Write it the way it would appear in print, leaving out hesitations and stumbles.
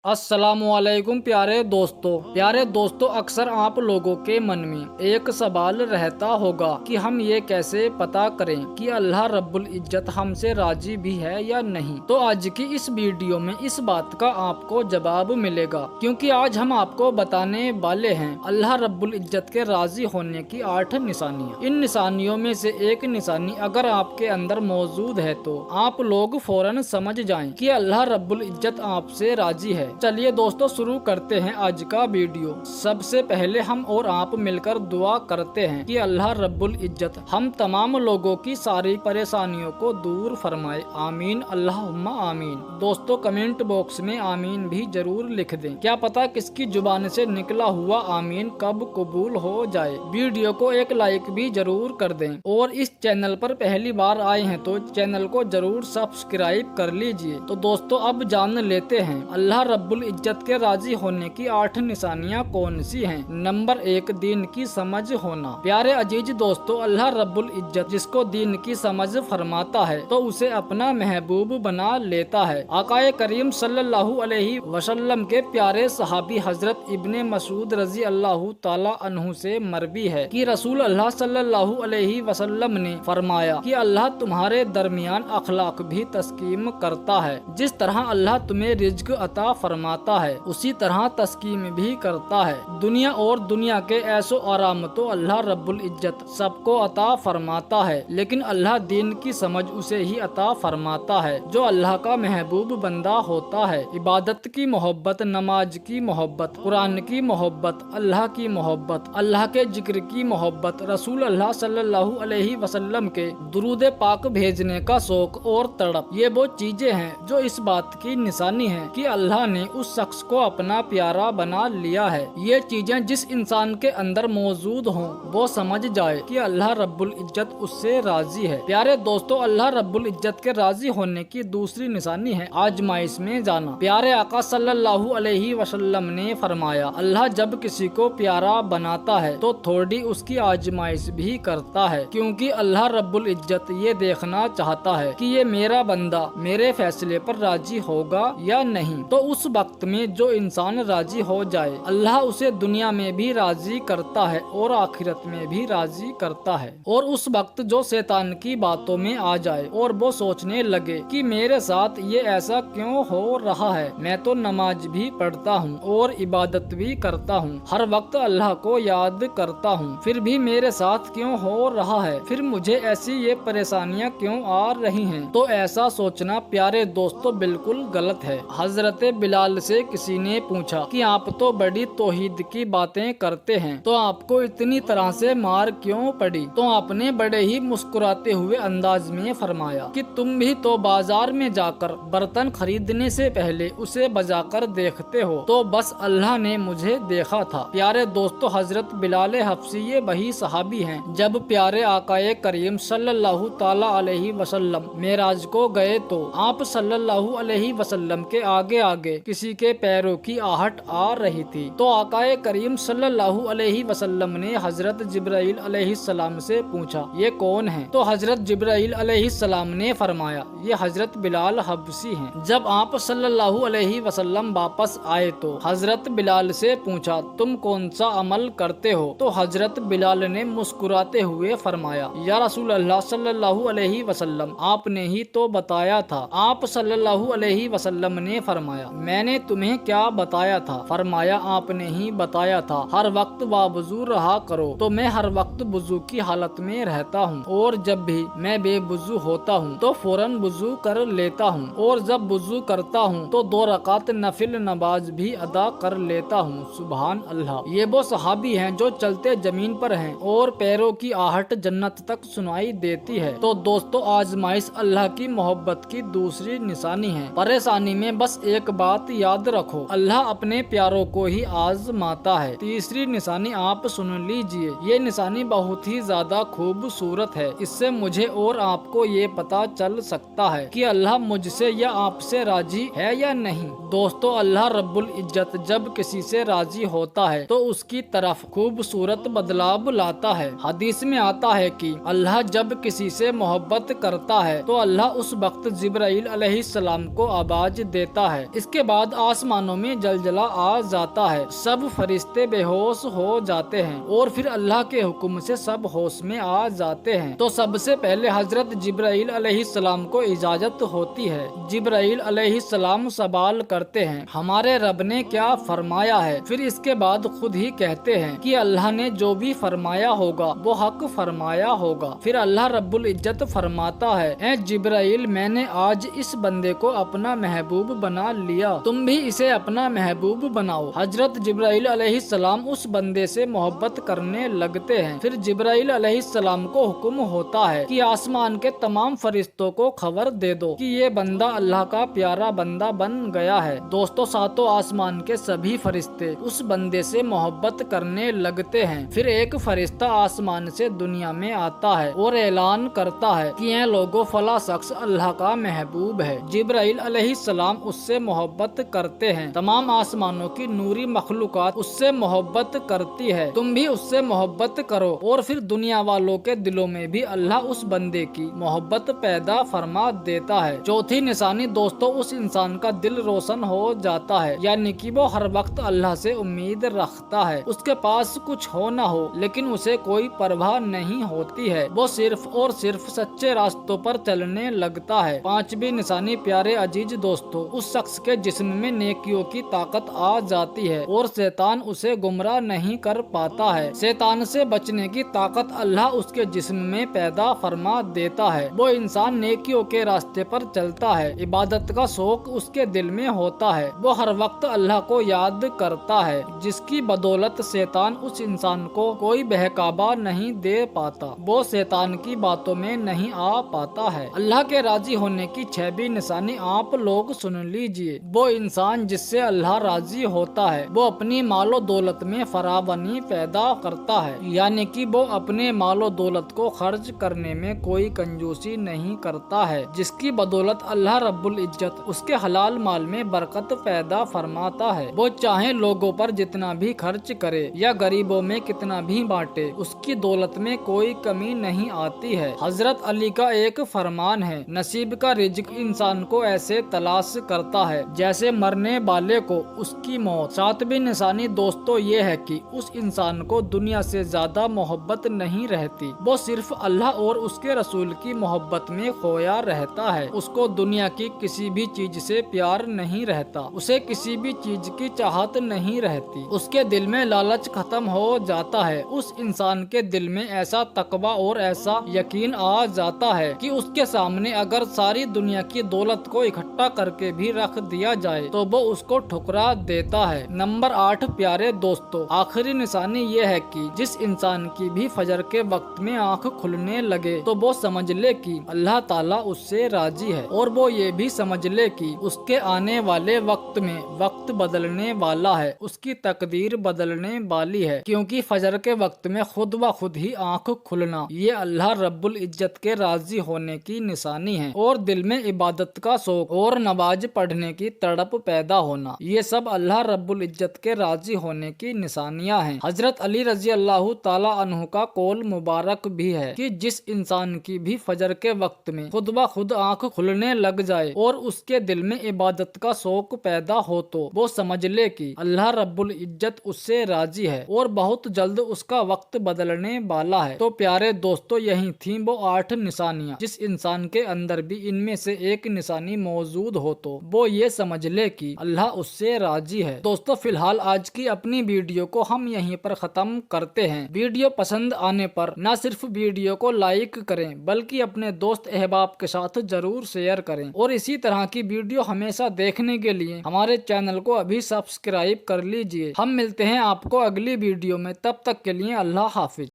अस्सलामुअलैकुम प्यारे दोस्तों, अक्सर आप लोगों के मन में एक सवाल रहता होगा कि हम ये कैसे पता करें कि अल्लाह रब्बुल इज्जत हमसे राजी भी है या नहीं। तो आज की इस वीडियो में इस बात का आपको जवाब मिलेगा, क्योंकि आज हम आपको बताने वाले हैं अल्लाह रब्बुल इज्जत के राजी होने की 8 निशानियाँ। इन निशानियों में से एक निशानी अगर आपके अंदर मौजूद है तो आप लोग फौरन समझ जाएं कि अल्लाह रब्बुल इज्जत आपसे राजी है। चलिए दोस्तों, शुरू करते हैं आज का वीडियो। सबसे पहले हम और आप मिलकर दुआ करते हैं कि अल्लाह रब्बुल इज्जत हम तमाम लोगों की सारी परेशानियों को दूर फरमाए। आमीन अल्लाहुम्मा आमीन। दोस्तों, कमेंट बॉक्स में आमीन भी जरूर लिख दें। क्या पता किसकी जुबान से निकला हुआ आमीन कब कबूल हो जाए। वीडियो को एक लाइक भी जरूर कर दें, और इस चैनल पर पहली बार आए हैं तो चैनल को जरूर सब्सक्राइब कर लीजिए। तो दोस्तों, अब जान लेते हैं अल्लाह रब्बुल इज्जत के राजी होने की 8 निशानियाँ कौन सी हैं। नंबर 1, दीन की समझ होना। प्यारे अजीज दोस्तों, अल्लाह रब्बुल इज्जत जिसको दीन की समझ फरमाता है तो उसे अपना महबूब बना लेता है। आकाए करीम सल्लल्लाहु अलैहि वसल्लम के प्यारे सहाबी हजरत इब्ने मसूद रजी अल्लाह ताला अन्हु से मरवी है कि रसूल अल्लाह सल्लल्लाहु अलैहि वसल्लम ने फरमाया कि अल्लाह तुम्हारे दरमियान अखलाक भी तस्कीम करता है। जिस तरह अल्लाह तुम्हें रिज्क अता फरमाता है उसी तरह तस्कीम भी करता है। दुनिया और दुनिया के ऐसो आराम तो अल्लाह रब्बुल इज्जत सबको अता फरमाता है, लेकिन अल्लाह दीन की समझ उसे ही अता फरमाता है जो अल्लाह का महबूब बंदा होता है। इबादत की मोहब्बत, नमाज की मोहब्बत, कुरान की मोहब्बत, अल्लाह की मोहब्बत, अल्लाह के जिक्र की मोहब्बत, रसूल अल्लाह सल्लल्लाहु अलैहि वसल्लम के दुरूद पाक भेजने का शौक और तड़प, ये वो चीजें हैं जो इस बात की निशानी है कि अल्लाह ने उस शख्स को अपना प्यारा बना लिया है। ये चीजें जिस इंसान के अंदर मौजूद हों वो समझ जाए कि अल्लाह रब्बुल इज्जत उससे राजी है। प्यारे दोस्तों, अल्लाह रब्बुल इज्जत के राजी होने की दूसरी निशानी है आजमाइश में जाना। प्यारे आका सल्लल्लाहु अलैहि वसल्लम ने फरमाया, अल्लाह जब किसी को प्यारा बनाता है तो थोड़ी उसकी आजमाइश भी करता है, क्योंकि अल्लाह रब्बुल इज्जत ये देखना चाहता है कि ये मेरा बंदा मेरे फैसले पर राजी होगा या नहीं। तो उस वक्त में जो इंसान राजी हो जाए अल्लाह उसे दुनिया में भी राजी करता है और आखिरत में भी राजी करता है। और उस वक्त जो शैतान की बातों में आ जाए और वो सोचने लगे कि मेरे साथ ये ऐसा क्यों हो रहा है, मैं तो नमाज भी पढ़ता हूँ और इबादत भी करता हूँ, हर वक्त अल्लाह को याद करता हूँ, फिर भी मेरे साथ क्यों हो रहा है, फिर मुझे ऐसी ये परेशानियाँ क्यों आ रही हैं। तो ऐसा सोचना प्यारे दोस्तों बिल्कुल गलत है। हजरत बिलाल से किसी ने पूछा कि आप तो बड़ी तौहीद की बातें करते हैं, तो आपको इतनी तरह से मार क्यों पड़ी। तो आपने बड़े ही मुस्कुराते हुए अंदाज में फरमाया कि तुम भी तो बाजार में जाकर बर्तन खरीदने से पहले उसे बजाकर देखते हो, तो बस अल्लाह ने मुझे देखा था। प्यारे दोस्तों, हजरत बिलाल हफ्सी ये वही सहाबी हैं जब प्यारे आकाए करीम सल्लल्लाहु ताला अलैहि वसल्लम मेराज को गए तो आप सल्लल्लाहु अलैहि वसल्लम के आगे आगे किसी के पैरों की आहट आ रही थी। तो आकाए करीम सल्लल्लाहु अलैहि वसल्लम ने हजरत जिब्राइल अलैहिस्सलाम से पूछा, ये कौन है। तो हजरत जिब्राइल अलैहिस्सलाम ने फरमाया, ये हजरत बिलाल हबसी हैं। जब आप सल्लल्लाहु अलैहि वसल्लम वापस आए तो हजरत बिलाल से पूछा, तुम कौन सा अमल करते हो। तो हजरत बिलाल ने मुस्कुराते हुए फरमाया, या रसूल अल्लाह सल्लल्लाहु अलैहि वसल्लम, आपने ही तो बताया था। आप सल्लल्लाहु अलैहि वसल्लम ने फरमाया, मैंने तुम्हें क्या बताया था। फरमाया, आपने ही बताया था हर वक्त बावजू रहा करो। तो मैं हर वक्त वुजू की हालत में रहता हूँ, और जब भी मैं बेवुजू होता हूँ तो फौरन वुजू कर लेता हूँ, और जब वुजू करता हूँ तो 2 रकात नफिल नमाज भी अदा कर लेता हूँ। सुभान अल्लाह। ये वो सहाबी हैं जो चलते जमीन पर हैं और पैरों की आहट जन्नत तक सुनाई देती है। तो दोस्तों, आजमाइश अल्लाह की मोहब्बत की दूसरी निशानी है। परेशानी में बस एक बात याद रखो, अल्लाह अपने प्यारों को ही आजमाता है। तीसरी निशानी आप सुन लीजिए, ये निशानी बहुत ही ज्यादा खूबसूरत है। इससे मुझे और आपको ये पता चल सकता है कि अल्लाह मुझसे या आपसे राजी है या नहीं। दोस्तों, अल्लाह रब्बुल इज्जत जब किसी से राजी होता है तो उसकी तरफ खूबसूरत बदलाव लाता है। हदीस में आता है कि अल्लाह जब किसी से मोहब्बत करता है तो अल्लाह उस वक्त जिब्राइल अलैहिस्सलाम को आवाज देता है। इसके بعد آسمانوں میں زلزلہ آ جاتا ہے، سب فرشتے بے ہوش ہو جاتے ہیں اور پھر اللہ کے حکم سے سب ہوش میں آ جاتے ہیں۔ تو سب سے پہلے حضرت جبرائیل علیہ السلام کو اجازت ہوتی ہے۔ جبرائیل علیہ السلام سوال کرتے ہیں ہمارے رب نے کیا فرمایا ہے؟ پھر اس کے بعد خود ہی کہتے ہیں کہ اللہ نے جو بھی فرمایا ہوگا وہ حق فرمایا ہوگا۔ پھر اللہ رب العزت فرماتا ہے اے جبرائیل، میں نے آج اس بندے کو اپنا محبوب بنا لیا، تم بھی اسے اپنا محبوب بناؤ۔ حضرت جبرائیل علیہ السلام اس بندے سے محبت کرنے لگتے ہیں۔ پھر جبرائیل علیہ السلام کو حکم ہوتا ہے کہ آسمان کے تمام فرشتوں کو خبر دے دو کہ یہ بندہ اللہ کا پیارا بندہ بن گیا ہے۔ دوستو، ساتوں آسمان کے سبھی فرشتے اس بندے سے محبت کرنے لگتے ہیں۔ پھر ایک فرشتہ آسمان سے دنیا میں آتا ہے اور اعلان کرتا ہے کہ اے لوگوں، فلاں شخص اللہ کا محبوب ہے۔ جبرائیل علیہ السلام اس سے محبت کرتے ہیں، تمام آسمانوں کی نوری مخلوقات اس سے محبت کرتی ہے، تم بھی اس سے محبت کرو۔ اور پھر دنیا والوں کے دلوں میں بھی اللہ اس بندے کی محبت پیدا فرما دیتا ہے۔ چوتھی نشانی دوستو، اس انسان کا دل روشن ہو جاتا ہے، یعنی کہ وہ ہر وقت اللہ سے امید رکھتا ہے۔ اس کے پاس کچھ ہو نہ ہو لیکن اسے کوئی پرواہ نہیں ہوتی ہے، وہ صرف اور صرف سچے راستوں پر چلنے لگتا ہے۔ پانچویں نشانی پیارے عزیز دوستو، اس شخص کے جسم میں نیکیوں کی طاقت آ جاتی ہے اور شیطان اسے گمراہ نہیں کر پاتا ہے۔ شیطان سے بچنے کی طاقت اللہ اس کے جسم میں پیدا فرما دیتا ہے۔ وہ انسان نیکیوں کے راستے پر چلتا ہے، عبادت کا شوق اس کے دل میں ہوتا ہے، وہ ہر وقت اللہ کو یاد کرتا ہے، جس کی بدولت شیطان اس انسان کو کوئی بہکاوا نہیں دے پاتا، وہ شیطان کی باتوں میں نہیں آ پاتا ہے۔ اللہ کے راضی ہونے کی چھویں نشانی آپ لوگ سن لیجئے، وہ انسان جس سے اللہ راضی ہوتا ہے وہ اپنی مال و دولت میں فراوانی پیدا کرتا ہے، یعنی کہ وہ اپنے مال و دولت کو خرچ کرنے میں کوئی کنجوسی نہیں کرتا ہے، جس کی بدولت اللہ رب العزت اس کے حلال مال میں برکت پیدا فرماتا ہے۔ وہ چاہے لوگوں پر جتنا بھی خرچ کرے یا غریبوں میں کتنا بھی بانٹے، اس کی دولت میں کوئی کمی نہیں آتی ہے۔ حضرت علی کا ایک فرمان ہے، نصیب کا رزق انسان کو ایسے تلاش کرتا ہے جیسے مرنے والے کو اس کی موت۔ ساتویں نشانی دوستو یہ ہے کہ اس انسان کو دنیا سے زیادہ محبت نہیں رہتی، وہ صرف اللہ اور اس کے رسول کی محبت میں کھویا رہتا ہے، اس کو دنیا کی کسی بھی چیز سے پیار نہیں رہتا، اسے کسی بھی چیز کی چاہت نہیں رہتی، اس کے دل میں لالچ ختم ہو جاتا ہے، اس انسان کے دل میں ایسا تقویٰ اور ایسا یقین آ جاتا ہے کہ اس کے سامنے اگر ساری دنیا کی دولت کو اکٹھا کر کے بھی رکھ دیا جائے تو وہ اس کو ٹھکرا دیتا ہے۔ نمبر 8 پیارے دوستو، آخری نشانی یہ ہے کہ جس انسان کی بھی فجر کے وقت میں آنکھ کھلنے لگے تو وہ سمجھ لے کہ اللہ تعالیٰ اس سے راضی ہے، اور وہ یہ بھی سمجھ لے کہ اس کے آنے والے وقت میں وقت بدلنے والا ہے، اس کی تقدیر بدلنے والی ہے، کیونکہ فجر کے وقت میں خود بخود ہی آنکھ کھلنا یہ اللہ رب العزت کے راضی ہونے کی نشانی ہے، اور دل میں عبادت کا شوق اور نماز پڑھنے کی تڑپ پیدا ہونا یہ سب اللہ رب العزت کے راضی ہونے کی نشانیاں ہیں۔ حضرت علی رضی اللہ تعالی عنہ کا قول مبارک بھی ہے کہ جس انسان کی بھی فجر کے وقت میں خود بخود آنکھ کھلنے لگ جائے اور اس کے دل میں عبادت کا شوق پیدا ہو تو وہ سمجھ لے کہ اللہ رب العزت اس سے راضی ہے اور بہت جلد اس کا وقت بدلنے والا ہے۔ تو پیارے دوستو، یہی تھیں وہ 8 نشانیاں، جس انسان کے اندر بھی ان میں سے ایک نشانی موجود ہو تو وہ یہ سمجھ لے کہ اللہ اس سے راضی ہے۔ دوستو، فی الحال آج کی اپنی ویڈیو کو ہم یہیں پر ختم کرتے ہیں۔ ویڈیو پسند آنے پر نہ صرف ویڈیو کو لائک کریں بلکہ اپنے دوست احباب کے ساتھ ضرور شیئر کریں، اور اسی طرح کی ویڈیو ہمیشہ دیکھنے کے لیے ہمارے چینل کو ابھی سبسکرائب کر لیجئے۔ ہم ملتے ہیں آپ کو اگلی ویڈیو میں، تب تک کے لیے اللہ حافظ۔